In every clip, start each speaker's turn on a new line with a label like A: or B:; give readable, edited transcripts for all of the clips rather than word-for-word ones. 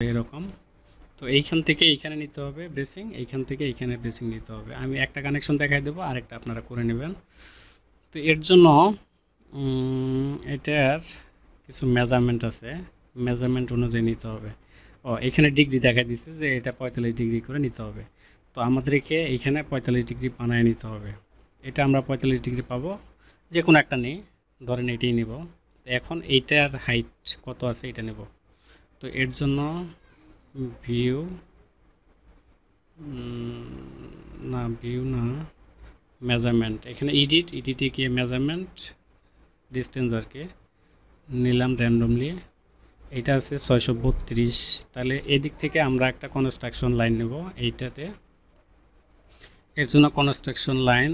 A: এরকম। তো এইখান থেকে এইখানে নিতে হবে ব্রেসিং, এইখান থেকে এইখানে ব্রেসিং নিতে হবে। আমি একটা কানেকশন দেখাই দেবো, আরেকটা আপনারা করে নেবেন। তো এর জন্য এটার কিছু মেজারমেন্ট আছে, মেজারমেন্ট অনুযায়ী নিতে হবে। এখানে ডিগ্রি দেখা দিচ্ছে যে এটা 45 ডিগ্রি করে নিতে হবে। তো আমাদেরকে এইখানে 45 ডিগ্রি বানায় নিতে হবে। এটা আমরা 45 ডিগ্রি পাবো, যে কোনো একটা নিই, ধরেন এটাই নেব। এখন এইটার হাইট কত আছে এটা নেব। তো এর জন্য ভিউ না মেজারমেন্ট, এখানে এডিটে গিয়ে মেজারমেন্ট ডিস্টেন্স আর কি নিলাম র্যান্ডমলি। এটা আছে 632। তাহলে এদিক থেকে আমরা একটা কনস্ট্রাকশন লাইন নেব এইটাতে। এর জন্য কনস্ট্রাকশন লাইন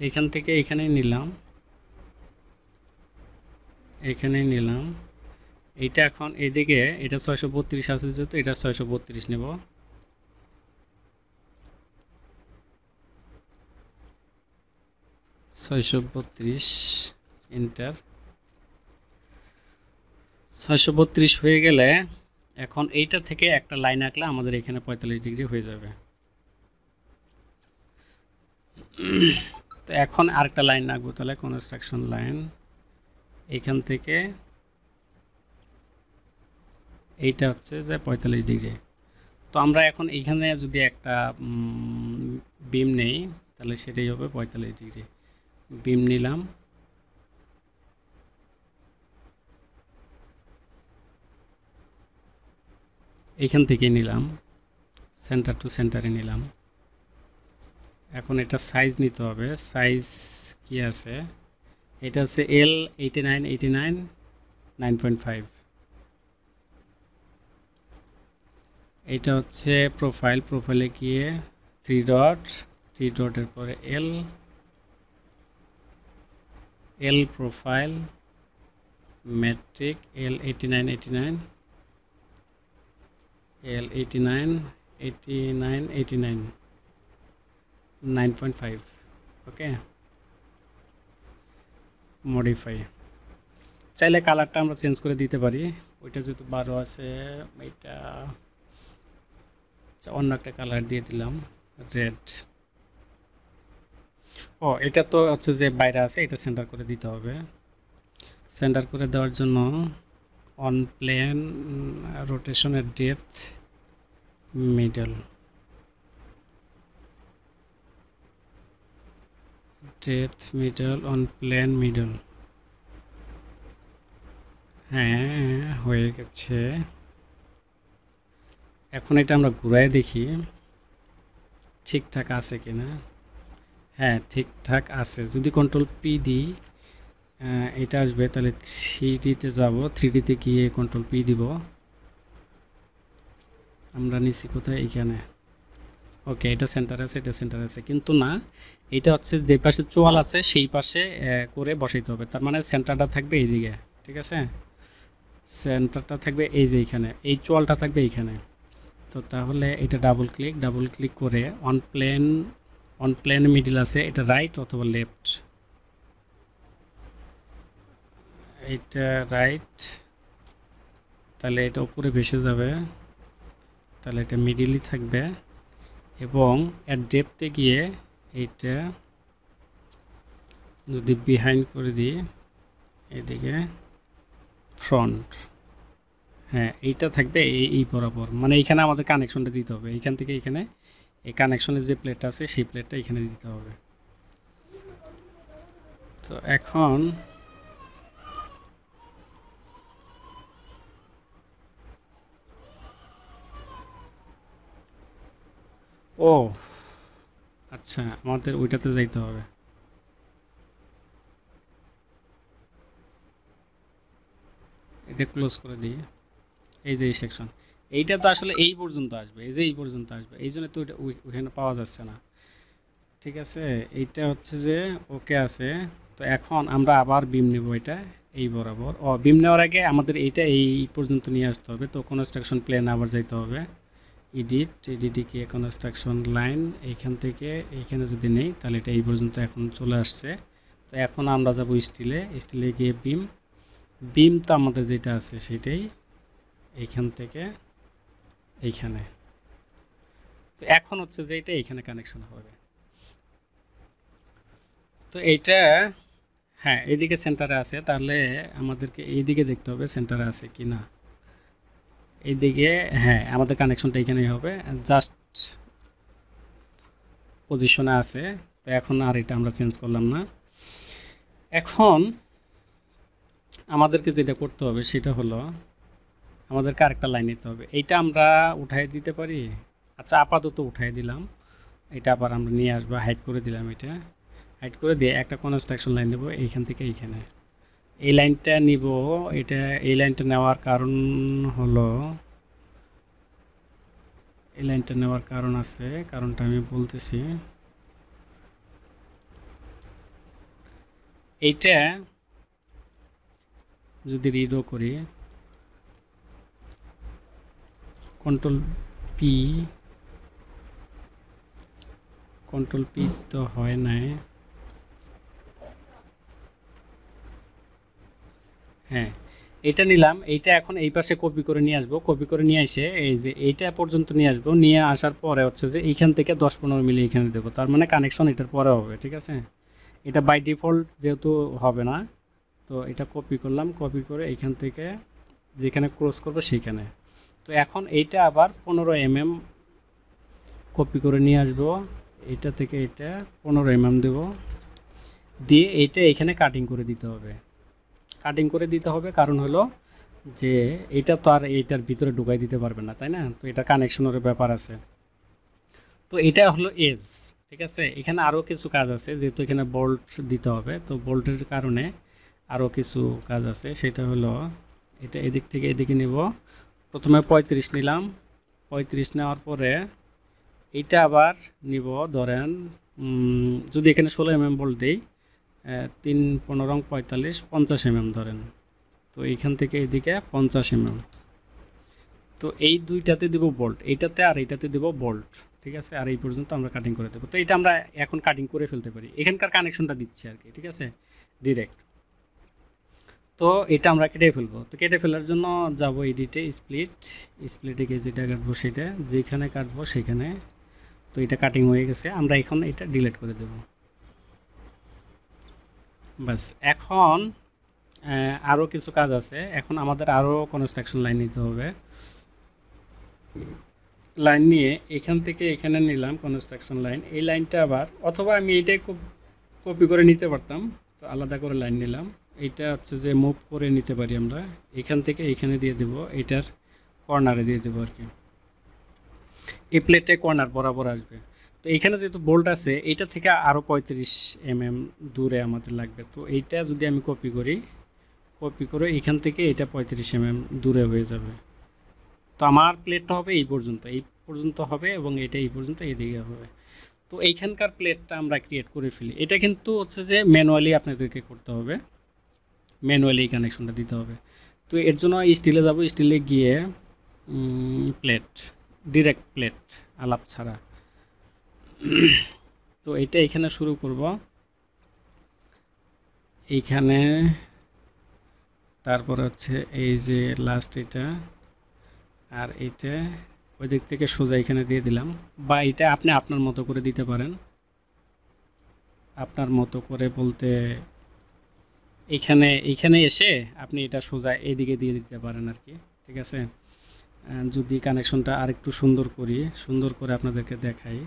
A: এইখান থেকে এইখানেই নিলাম, এইখানেই নিলাম। এইটা এখন এইদিকে এটা 632 আছে যেহেতু এটা 632 নেব। এন্টার। 632 হয়ে গেলে এখন এইটা থেকে একটা লাইন আঁকলে আমাদের এখানে 45 ডিগ্রি হয়ে যাবে। তো এখন আরেকটা লাইন আঁকবো, তাহলে কনস্ট্রাকশন লাইন এইখান থেকে এইটা হচ্ছে যে 45 ডিগ্রি। তো আমরা এখন এইখানে যদি একটা বিম নেই তাহলে সেটাই হবে 45 ডিগ্রি। বিম নিলাম, এইখান থেকে নিলাম, সেন্টার টু সেন্টারে নিলাম। এখন এটা সাইজ নিতে হবে, সাইজ কি আছে, এটা হচ্ছে L 89 9.5। এটা হচ্ছে প্রোফাইল, প্রোফাইলে গিয়ে 3 ডট, 3 ডটের পরে L প্রোফাইল মেট্রিক L 89 9.5। ওকে, মডিফাই। চাইলে কালারটা আমরা চেঞ্জ করে দিতে পারি, ওইটা যেহেতু 12 আছে, এটা অন্য একটা কালার দিয়ে দিলাম, রেড। এটা তো হচ্ছে যে বাইরে আছে, এটা সেন্টার করে দিতে হবে। সেন্টার করে দেওয়ার জন্য অন প্লেন রোটেশনের depth middle, on plane middle. হ্যাঁ হয়ে গেছে। এখন এটা আমরা ঘুরায় দেখি ঠিকঠাক আছে কিনা। হ্যাঁ ঠিকঠাক আছে। যদি কন্ট্রোল পি দিই এটা আসবে, তাহলে 3Dতে যাব, 3Dতে গিয়ে কন্ট্রোল পি দিব। আমরা নিচ্ছি কোথায়, এইখানে। ওকে, এটা সেন্টার আছে, এটা সেন্টার আছে, কিন্তু না, এটা হচ্ছে যে পাশে চোয়াল আছে সেই পাশে করে বসাইতে হবে। তার মানে সেন্টারটা থাকবে এইদিকে, ঠিক আছে, সেন্টারটা থাকবে এই যে এইখানে, এই চোয়ালটা থাকবে এইখানে। তো তাহলে এটা ডাবল ক্লিক করে অন প্লেন মিডল আছে, এটা রাইট অথবা লেফট, এটা রাইট, তাহলে এটা উপরে ভেসে যাবে, তাহলে এটা মিডিলই থাকবে। এবং এর ডেপথে গিয়ে এইটা যদি বিহাইন্ড করে দিই এদিকে ফ্রন্ট, হ্যাঁ এইটা থাকবে এই বরাবর, মানে এইখানে আমাদের কানেকশনটা দিতে হবে, এইখান থেকে এইখানে এই কানেকশনের যে প্লেটটা আছে সেই প্লেটটা এখানে দিতে হবে। তো এখন আচ্ছা, আমাদের ওইটাতে যাইতে হবে। এটা ক্লোজ করে দিই। এই যে এই সেকশন, এইটা তো আসলে এই পর্যন্ত আসবে, এই যে এই পর্যন্ত আসবে, এই জন্য তো ওইখানে পাওয়া যাচ্ছে না। ঠিক আছে, এইটা হচ্ছে যে ওকে আছে। তো এখন আমরা আবার বিম নেব, এটা এই বরাবর। বিম নেওয়ার আগে আমাদের এইটা এই পর্যন্ত নিয়ে আসতে হবে। তো কনস্ট্রাকশন প্লেন আবার যাইতে হবে, এডিটে গিয়ে কনস্ট্রাকশন লাইন, এইখান থেকে এইখানে যদি নেই তাহলে এটা এই পর্যন্ত এখন চলে আসছে। তো এখন আমরা যাব স্টিলে গিয়ে বিম তো আমাদের যেটা আছে সেটাই এইখান থেকে এইখানে। তো এখন হচ্ছে যে এটা এইখানে কানেকশন হবে। তো এইটা হ্যাঁ এইদিকে সেন্টারে আছে, তাহলে আমাদেরকে এইদিকে দেখতে হবে সেন্টারে আছে কি না। এইদিকে হ্যাঁ আমাদের কানেকশনটা এখানেই হবে, জাস্ট পজিশনে আছে। তো এখন আর এটা আমরা চেঞ্জ করলাম না। এখন আমাদেরকে যেটা করতে হবে সেটা হলো আমাদেরকে আরেকটা লাইন নিতে হবে। এইটা আমরা উঠাই দিতে পারি। আচ্ছা আপাতত উঠাই দিলাম, এটা আবার আমরা নিয়ে আসবো, হাইড করে দিলাম। এটা হাইড করে দিয়ে একটা কনস্ট্রাকশন লাইন নেব এইখান থেকে এইখানে। এই লাইনটা নিব। এটা এই লাইনটা নেওয়ার কারণ হলো, এই লাইনটা নেওয়ার কারণ আছে, কারণটা আমি বলতেছি। এইটা যদি রিডও করি, কন্ট্রোল পি, কন্ট্রোল পি তো হয় নাই। হ্যাঁ এটা নিলাম, এইটা এখন এই পাশে কপি করে নিয়ে আসবো। কপি করে নিয়ে এসে এই যে এইটা পর্যন্ত নিয়ে আসবো। নিয়ে আসার পরে হচ্ছে যে এইখান থেকে 10-15 মিলি এখানে দেবো, তার মানে কানেকশন এটার পরে হবে। ঠিক আছে, এটা বাই ডিফল্ট যেহেতু হবে না, তো এটা কপি করলাম। কপি করে এইখান থেকে যেখানে ক্রস করবো সেইখানে। তো এখন এইটা আবার 15 mm কপি করে নিয়ে আসবো। এটা থেকে এটা 15 mm দেবো, দিয়ে এইটা এখানে কাটিং করে দিতে হবে। কাটিং করে দিতে হবে কারণ হলো যে এটা তো আর এইটার ভিতরে ঢুকাই দিতে পারবে না, তাই না? তো এটা কানেকশনের ব্যাপার আছে। তো এটা হলো এজ। ঠিক আছে, এখানে আরও কিছু কাজ আছে, যেহেতু এখানে বোল্ট দিতে হবে, তো বোল্টের কারণে আরও কিছু কাজ আছে। সেটা হলো এটা এদিক থেকে এদিকে নিব। প্রথমে 35 নিলাম। 35 নেওয়ার পরে এইটা আবার নিব, ধরেন যদি এখানে 16 mm বোল্ট দিই, 3-15-45 50 mm ধরেন। তো এইখান থেকে এদিকে 50 mm। তো এই দুইটাতে দেব বোল্ট, এইটাতে আর এইটাতে দেব বোল্ট। ঠিক আছে, আর এই পর্যন্ত আমরা কাটিং করে দেবো। তো এটা আমরা এখন কাটিং করে ফেলতে পারি, এখানকার কানেকশনটা দিচ্ছি আর কি। ঠিক আছে, ডিরেক্ট। তো এটা আমরা কেটে ফেলবো। তো কেটে ফেলার জন্য যাব এডিটে, স্প্লিট। স্প্লিটে গিয়ে যেটা কাটবো সেটা, যেখানে কাটবো সেখানে। তো এটা কাটিং হয়ে গেছে, আমরা এখন এটা ডিলিট করে দেব। বাস, এখন আরও কিছু কাজ আছে। এখন আমাদের আরও কনস্ট্রাকশন লাইন নিতে হবে। লাইন নিয়ে এখান থেকে এখানে নিলাম কনস্ট্রাকশন লাইন। এই লাইনটা আবার, অথবা আমি এইটাই কপি করে নিতে পারতাম, তো আলাদা করে লাইন নিলাম। এইটা হচ্ছে যে মুভ করে নিতে পারি আমরা, এখান থেকে এখানে দিয়ে দেব, এটার কর্নারে দিয়ে দেবো আর কি। এই প্লেটে কর্নার বরাবর আসবে। তো এইখানে যেহেতু বোল্ট আছে, এইটা থেকে আরও 35 mm দূরে আমাদের লাগবে। তো এইটা যদি আমি কপি করি, কপি করে এখান থেকে এটা 35 mm দূরে হয়ে যাবে। তো আমার প্লেটটা হবে এই পর্যন্ত হবে, এবং এটা এই পর্যন্ত এইদিকে হবে। তো এইখানকার প্লেটটা আমরা ক্রিয়েট করে ফেলি। এটা কিন্তু হচ্ছে যে ম্যানুয়ালি আপনাদেরকে করতে হবে, ম্যানুয়ালি এই কানেকশনটা দিতে হবে। তো এর জন্য স্টিলে যাব, স্টিলে গিয়ে প্লেট, ডিরেক্ট প্লেট, আলাপ ছাড়া। তো এটা এখানে শুরু করব, এইখানে, তারপর হচ্ছে এই যে লাস্ট এটা, আর এইটা ওই দিক থেকে সোজা এখানে দিয়ে দিলাম। বা এটা আপনি আপনার মতো করে দিতে পারেন। আপনার মতো করে বলতে এইখানে এসে আপনি এটা সোজা এইদিকে দিয়ে দিতে পারেন আর কি। ঠিক আছে, যদি কানেকশনটা আরেকটু সুন্দর করি, সুন্দর করে আপনাদেরকে দেখাই,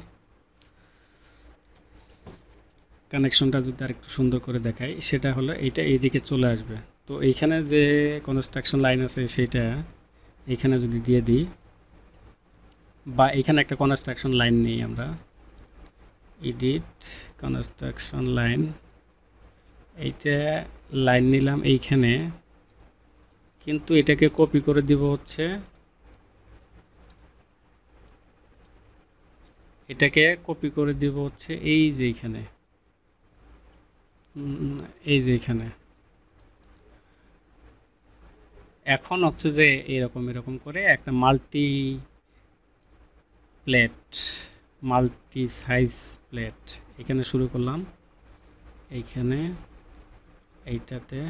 A: কানেকশনটা যদি আরেকটু সুন্দর করে দেখাই, সেটা হলো এইটা এইদিকে চলে আসবে। তো এইখানে যে কনস্ট্রাকশন লাইন আছে সেটা এইখানে যদি দিয়ে দিই, বা এখানে একটা কনস্ট্রাকশন লাইন নেই আমরা, এডিট কনস্ট্রাকশন লাইন, এইটা লাইন নিলাম এইখানে, কিন্তু এটাকে কপি করে দিব হচ্ছে, এটাকে কপি করে দিব হচ্ছে এই যে এইখানে, এই যে এখানে। এখন হচ্ছে যে এরকম এরকম করে একটা multi plate, multi size plate এখানে শুরু করলাম, এইখানে, এইটাতে,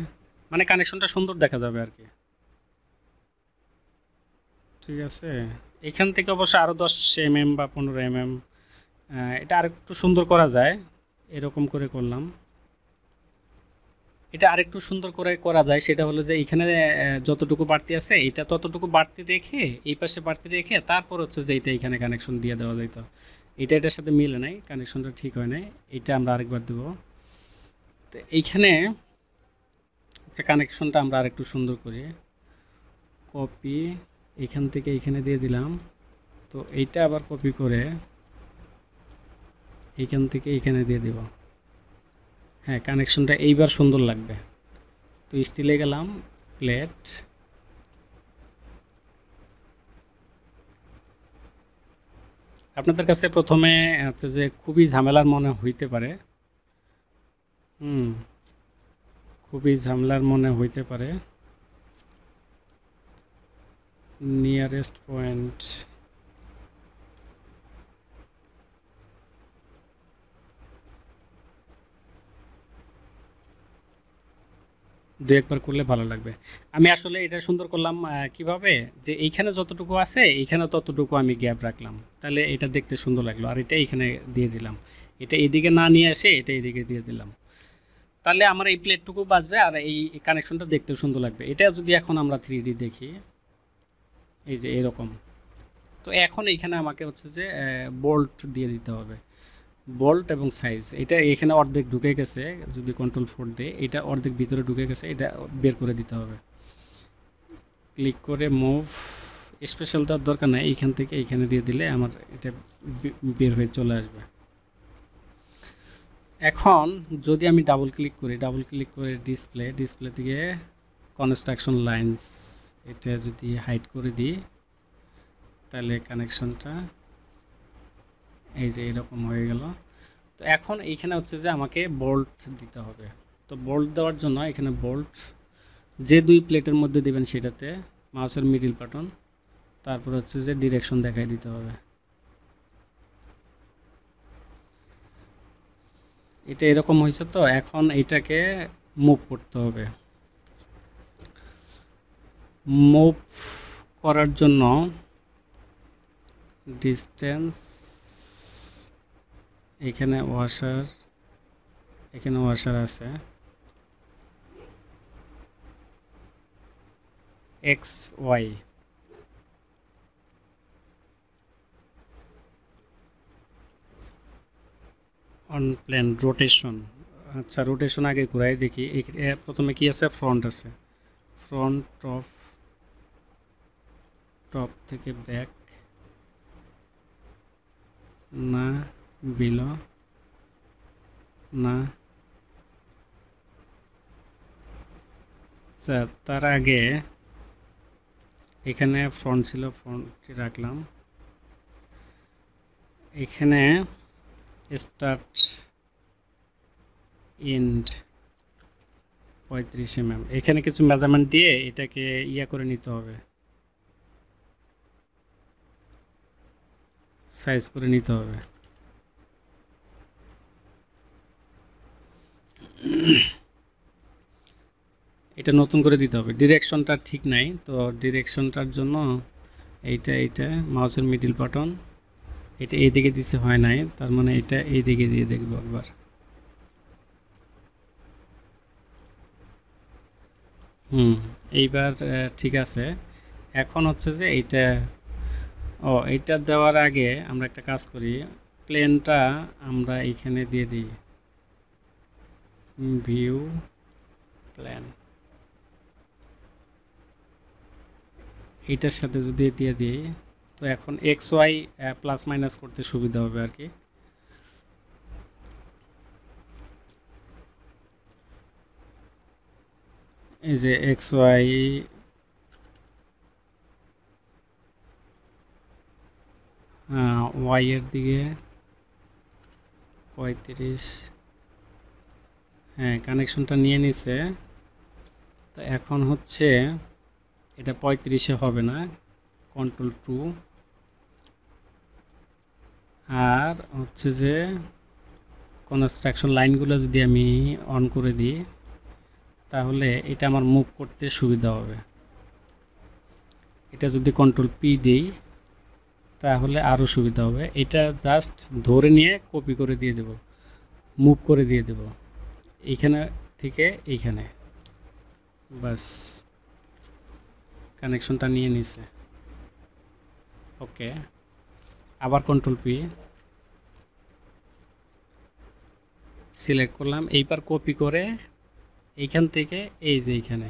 A: মানে কানেকশনটা সুন্দর দেখা যাবে আর কি। ঠিক আছে, এখান থেকে অবশ্য আরও 10 mm বা 15 mm এটা আরেকটু সুন্দর করা যায়। এরকম করে করলাম। এটা আরেকটু সুন্দর করে করা যায়, সেটা হলো যে এখানে যতটুকু বাড়তি আছে এটা ততটুকু বাড়তি রেখে এই পাশে বাড়তি রেখে তারপর হচ্ছে যে এটা এখানে কানেকশন দিয়ে দেওয়া যেত। এটা এটার সাথে মিলে নাই, কানেকশনটা ঠিক হয় নাই। এটা আমরা আরেকবার দেবো। তো এইখানে আচ্ছা কানেকশনটা আমরা আরেকটু সুন্দর করি। কপি এখান থেকে এখানে দিয়ে দিলাম। তো এইটা আবার কপি করে এইখান থেকে এখানে দিয়ে দিব। হ্যাঁ, কানেকশনটা এইবার সুন্দর লাগবে। তো স্টিলে গেলাম, প্লেট, আপনাদের কাছে প্রথমে হচ্ছে যে খুবই ঝামেলার মনে হইতে পারে। হুম, খুবই ঝামেলার মনে হইতে পারে। নিয়ারেস্ট পয়েন্ট দু একবার করলে ভালো লাগবে। আমি আসলে এটা সুন্দর করলাম কিভাবে, যে এইখানে যতটুকু আছে এইখানে ততটুকু আমি গ্যাপ রাখলাম, তাহলে এটা দেখতে সুন্দর লাগলো। আর এটা এইখানে দিয়ে দিলাম, এটা এদিকে না নিয়ে আসে এটা এদিকে দিয়ে দিলাম, তাহলে আমার এই প্লেটটুকু বাঁচবে আর এই কানেকশনটা দেখতেও সুন্দর লাগবে। এটা যদি এখন আমরা 3D দেখি, এই যে এরকম। তো এখন এইখানে আমাকে হচ্ছে যে বোল্ট দিয়ে দিতে হবে, বোল্ট এবং সাইজ। এটা এখানে অর্ধেক ঢুকে গেছে, যদি কন্ট্রোল 4 দেয় এটা অর্ধেক ভিতরে ঢুকে গেছে, এটা বের করে দিতে হবে। ক্লিক করে মুভ, স্পেশাল দেওয়ার দরকার নাই, এইখান থেকে এইখানে দিয়ে দিলে আমার এটা বের হয়ে চলে আসবে। এখন যদি আমি ডাবল ক্লিক করে ডিসপ্লে থেকে কনস্ট্রাকশন লাইন্স এটা যদি হাইড করে দিই, তাহলে কানেকশনটা এই যে এরকম হয়ে গেল। তো এখন এইখানে হচ্ছে যে আমাকে বোল্ট দিতে হবে। তো বোল্ট দেওয়ার জন্য এখানে বোল্ট যে দুই প্লেটের মধ্যে দেবেন সেটাতে মাউসের মিডল বাটন, তারপর হচ্ছে যে ডিরেকশন দেখাই দিতে হবে। এটা এরকম হয়েছে। তো এখন এইটাকে মুভ করতে হবে। মুভ করার জন্য ডিস্টেন্স, এখানে ওয়াশার আছে, X Y, on plane rotation. আচ্ছা রোটেশন আগে ঘুরাই দেখি। প্রথমে কি আছে, ফ্রন্ট আছে, ফ্রন্ট টপ থেকে ব্যাক, না বিলো, না। আচ্ছা তার আগে এখানে ফ্রন্ট ছিল, ফ্রন্টে রাখলাম। এখানে স্টার্ট এন্ড 35 mm, এখানে কিছু মেজারমেন্ট দিয়ে এটাকে ইয়া করে নিতে হবে, সাইজ করে নিতে হবে। এটা নতুন করে দিতে হবে, ডিরেকশনটা ঠিক নাই। তো ডিরেকশনটার জন্য এইটা মাউসের মিডল বাটন, এটা এইদিকে দিতে হয় নাই, তার মানে এটা এইদিকে দিয়ে দেখবো একবার। এইবার ঠিক আছে। এখন হচ্ছে যে এইটা দেওয়ার আগে আমরা একটা কাজ করি, প্লেনটা আমরা এইখানে দিয়ে দিই, ভিউ প্ল্যান, এইটার সাথে যদি দিয়ে দিই, তো এখন এক্স ওয়াই প্লাস মাইনাস করতে সুবিধা হবে আর কি। এই যে এক্স ওয়াই ওয়াই এর দিকে 35, হ্যাঁ কানেকশনটা নিয়ে নিছে। তো এখন হচ্ছে এটা 35-এ হবে না, কন্ট্রোল 2, আর হচ্ছে যে কনস্ট্রাকশন লাইনগুলো যদি আমি অন করে দিই, তাহলে এটা আমার মুভ করতে সুবিধা হবে। এটা যদি কন্ট্রোল পি দেই তাহলে আরও সুবিধা হবে। এটা জাস্ট ধরে নিয়ে কপি করে দিয়ে দেব, মুভ করে দিয়ে দেব এইখানে থেকে এইখানে, বাস কানেকশনটা নিয়ে নিছে। ওকে, আবার কন্ট্রোল পি সিলেক্ট করলাম, এইবার কপি করে এইখান থেকে এই যে এইখানে,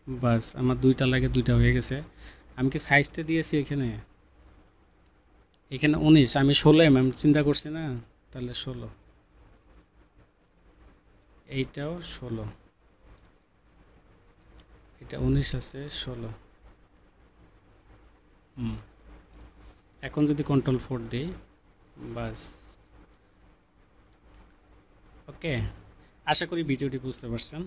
A: বাস আমার দুইটা লাগে, দুইটা হয়ে গেছে। আমি কি সাইজটা দিয়েছি এখানে? এখানে 19, আমি 16 mm চিন্তা করছি না, তাহলে 16, এইটাও 16, এটা 19 আছে, 16। এখন যদি কন্ট্রোল 4 দিই, বাস। ওকে, আশা করি ভিডিওটি বুঝতে পারছেন।